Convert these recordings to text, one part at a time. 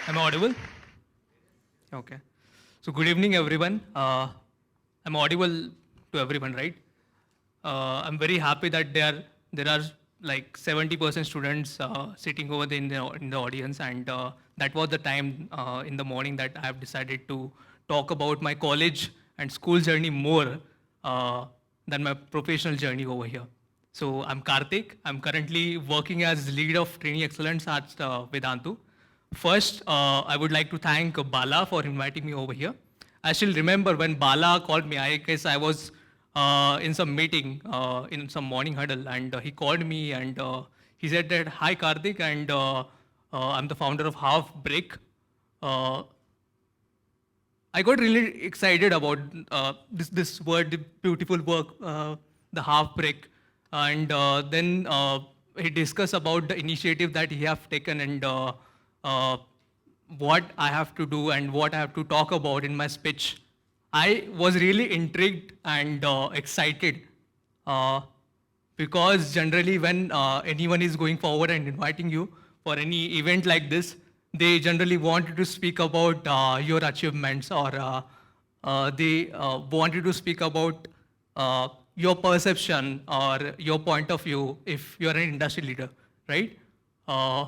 Am I audible? Okay. So good evening, everyone. I'm audible to everyone, right? I'm very happy that there are like 70% students sitting over in the audience, and that was the time in the morning that I have decided to talk about my college and school journey more uh, than my professional journey over here. So I'm Karthik. I'm currently working as lead of training excellence at Vedantu. First, I would like to thank Bala for inviting me over here. I still remember when Bala called me. I guess I was in some meeting, in some morning huddle, and he called me and he said that, "Hi Karthik, and I'm the founder of Half Break." Uh, I got really excited about this word, the beautiful work, the half break, and then he discussed about the initiative that he have taken and uh, what I have to do and what I have to talk about in my speech. I was really intrigued and excited uh, because generally when anyone is going forward and inviting you for any event like this, they generally wanted to speak about your achievements or they wanted to speak about your perception or your point of view if you're an industry leader, right? Uh,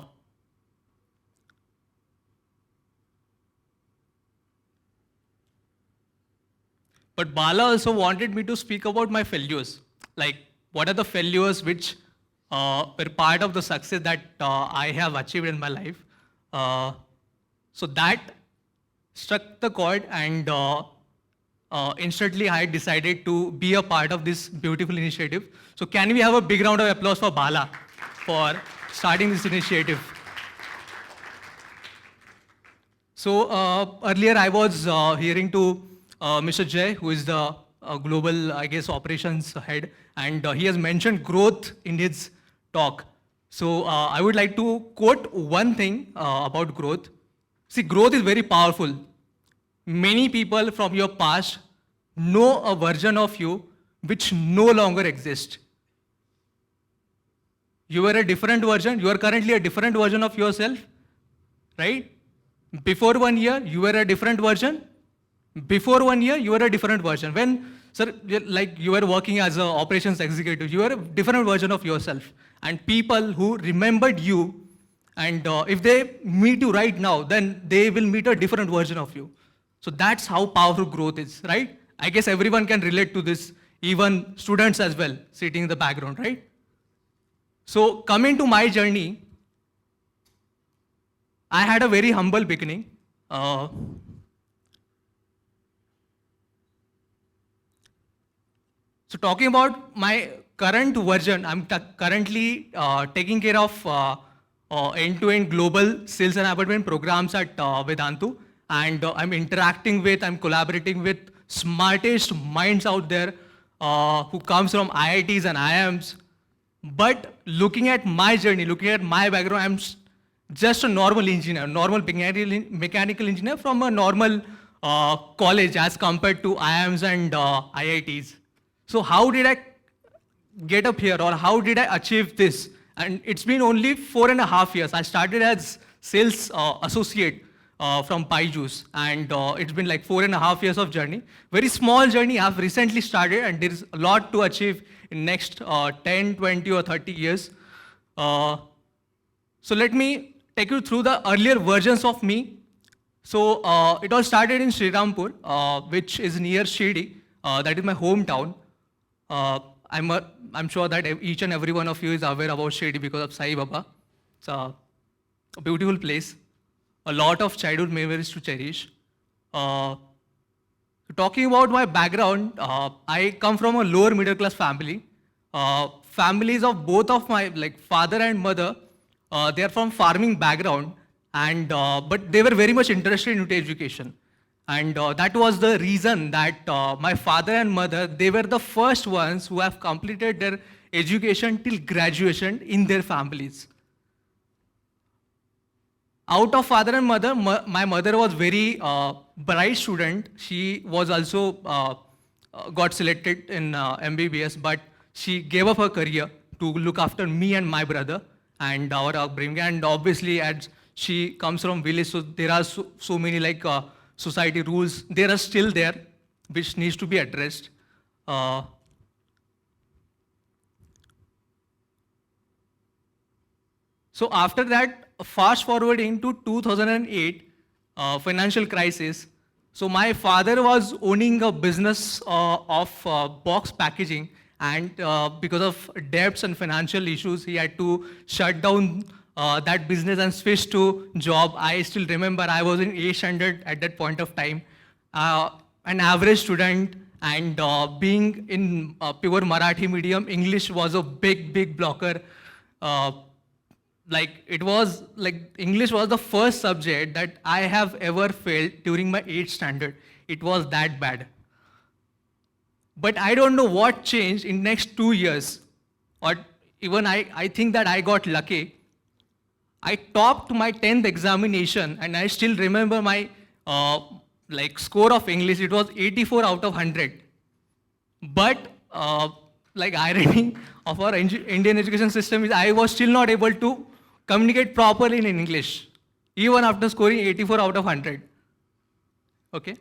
But Bala also wanted me to speak about my failures. Like, what are the failures which were part of the success that I have achieved in my life? Uh, so that struck the chord, and instantly I decided to be a part of this beautiful initiative. So, can we have a big round of applause for Bala for starting this initiative? So earlier I was hearing to Mr. Jay, who is the global, I guess, operations head, and he has mentioned growth in his talk. So I would like to quote one thing about growth. See, growth is very powerful. Many people from your past know a version of you which no longer exists. You were a different version. You are currently a different version of yourself, right? Before 1 year, you were a different version. Before 1 year, you were a different version. When, sir, like you were working as an operations executive, you were a different version of yourself. And people who remembered you, and if they meet you right now, then they will meet a different version of you. So that's how powerful growth is, right? I guess everyone can relate to this, even students as well, sitting in the background, right? So coming to my journey, I had a very humble beginning. So talking about my current version, I'm currently taking care of end-to-end global sales enablement programs at Vedantu, and I'm collaborating with smartest minds out there who comes from IITs and IIMs. But looking at my journey, looking at my background, just a normal engineer, normal mechanical engineer from a normal college as compared to IIMs and IITs. So how did I get up here, or how did I achieve this? And it's been only 4.5 years. I started as sales associate from Paijuice, and it's been like 4.5 years of journey. Very small journey. I've recently started, and there is a lot to achieve in next 10, 20, or 30 years. So let me take you through the earlier versions of me. So it all started in Sri Rampur, which is near Shirdi. That is my hometown. I'm sure that each and every one of you is aware about Shirdi because of Sai Baba. It's a beautiful place. A lot of childhood memories to cherish. Talking about my background, I come from a lower middle class family. Families of both of my father and mother, they are from farming background, and but they were very much interested into education. And that was the reason that my father and mother, they were the first ones who have completed their education till graduation in their families. Out of father and mother, my mother was very bright student. She was also got selected in MBBS, but she gave up her career to look after me and my brother and our upbringing. And obviously, as she comes from village, so there are so many like society rules. They are still there, which needs to be addressed. So after that, fast forwarding to 2008, financial crisis. So my father was owning a business of box packaging, and because of debts and financial issues, he had to shut down that business and switch to job. I still remember I was in 8th standard at that point of time, an average student, and being in pure Marathi-medium, English was a big blocker. Like it was like English was the first subject that I have ever failed during my 8th standard. It was that bad. But I don't know what changed in next 2 years, or even I think that I got lucky. I topped my 10th examination, and I still remember my like score of English. It was 84 out of 100. But like irony of our Indian education system is I was still not able to communicate properly in English, even after scoring 84 out of 100. Okay.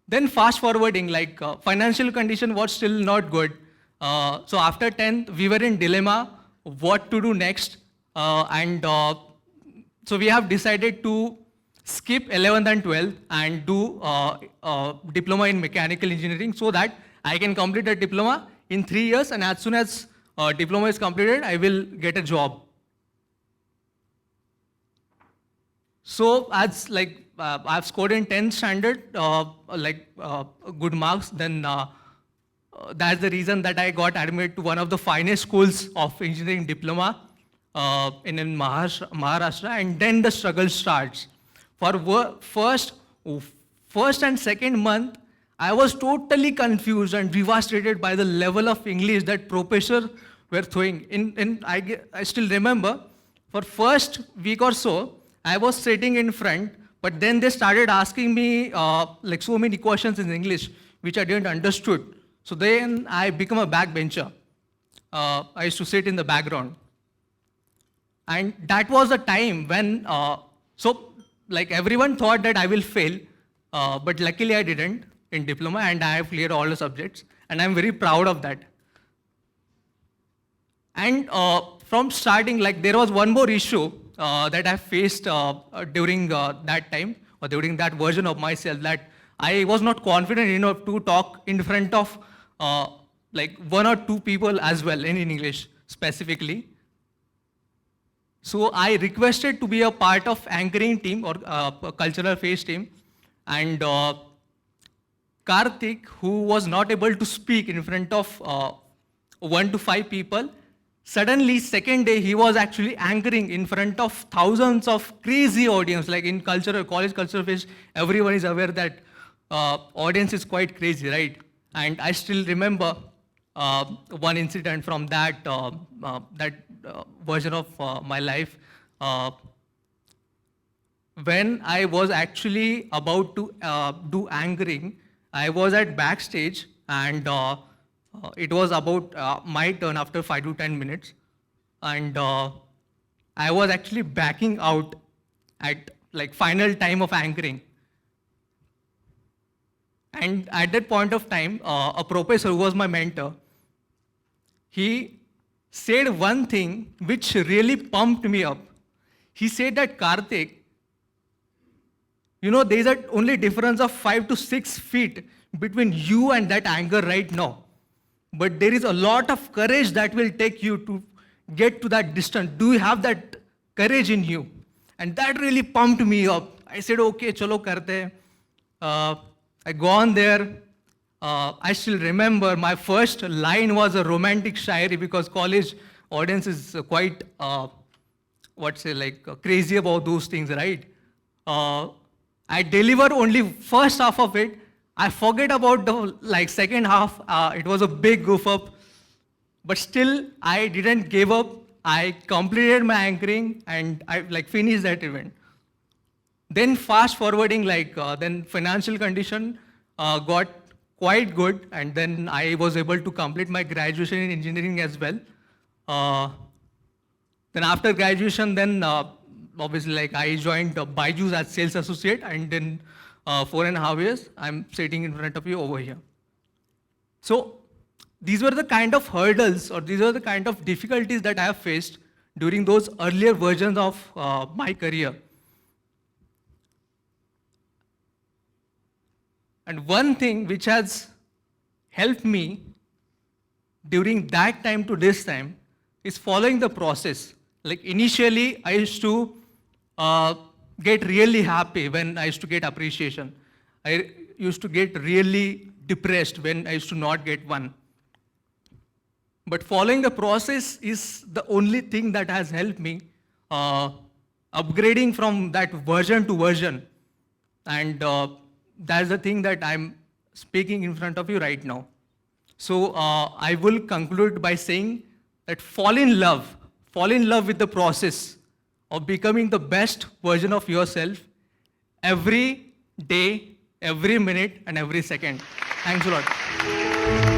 Then fast forwarding, like financial condition was still not good. So after 10th, we were in dilemma what to do next. So we have decided to skip 11th and 12th and do diploma in mechanical engineering, so that I can complete a diploma in 3 years, and as soon as diploma is completed, I will get a job. So as like I've scored in 10th standard good marks, then that's the reason that I got admitted to one of the finest schools of engineering diploma in Maharashtra, and then the struggle starts. For first and second month, I was totally confused and devastated by the level of English that professors were throwing. I still remember, for first week or so, I was sitting in front, but then they started asking me like so many questions in English, which I didn't understood. So then I became a backbencher. I used to sit in the background. And that was the time when, so like everyone thought that I will fail, but luckily I didn't in diploma, and I have cleared all the subjects, and I'm very proud of that. And from starting, like there was one more issue that I faced during that time, or during that version of myself, that I was not confident enough to talk in front of like 1 or 2 people as well in English specifically. So I requested to be a part of anchoring team or cultural face team, and Karthik, who was not able to speak in front of 1 to 5 people, suddenly second day he was actually anchoring in front of thousands of crazy audience. Like in college cultural face, everyone is aware that audience is quite crazy, right? And I still remember one incident from that version of my life. When I was actually about to do anchoring, I was at backstage, and it was about my turn after 5 to 10 minutes. And I was actually backing out at like final time of anchoring. And at that point of time, a professor who was my mentor, he said one thing which really pumped me up. He said that, Karthik, you know, there is only difference of 5 to 6 feet between you and that anchor right now. But there is a lot of courage that will take you to get to that distance. Do you have that courage in you? And that really pumped me up. I said, okay, chalo karte. I gone there. I still remember my first line was a romantic shairi, because college audience is quite, crazy about those things, right? I delivered only first half of it. I forget about the second half. It was a big goof up, but still I didn't give up. I completed my anchoring, and I finished that event. Then fast forwarding, then financial condition got quite good, and then I was able to complete my graduation in engineering as well. Then after graduation, then obviously, like I joined Byju's as sales associate, and in 4.5 years, I'm sitting in front of you over here. So these were the kind of hurdles, or these were the kind of difficulties that I have faced during those earlier versions of my career. And one thing which has helped me during that time to this time is following the process. Like initially, I used to get really happy when I used to get appreciation. I used to get really depressed when I used to not get one. But following the process is the only thing that has helped me upgrading from that version to version. And that's the thing that I'm speaking in front of you right now. So I will conclude by saying that fall in love with the process of becoming the best version of yourself every day, every minute, and every second. Thanks a lot.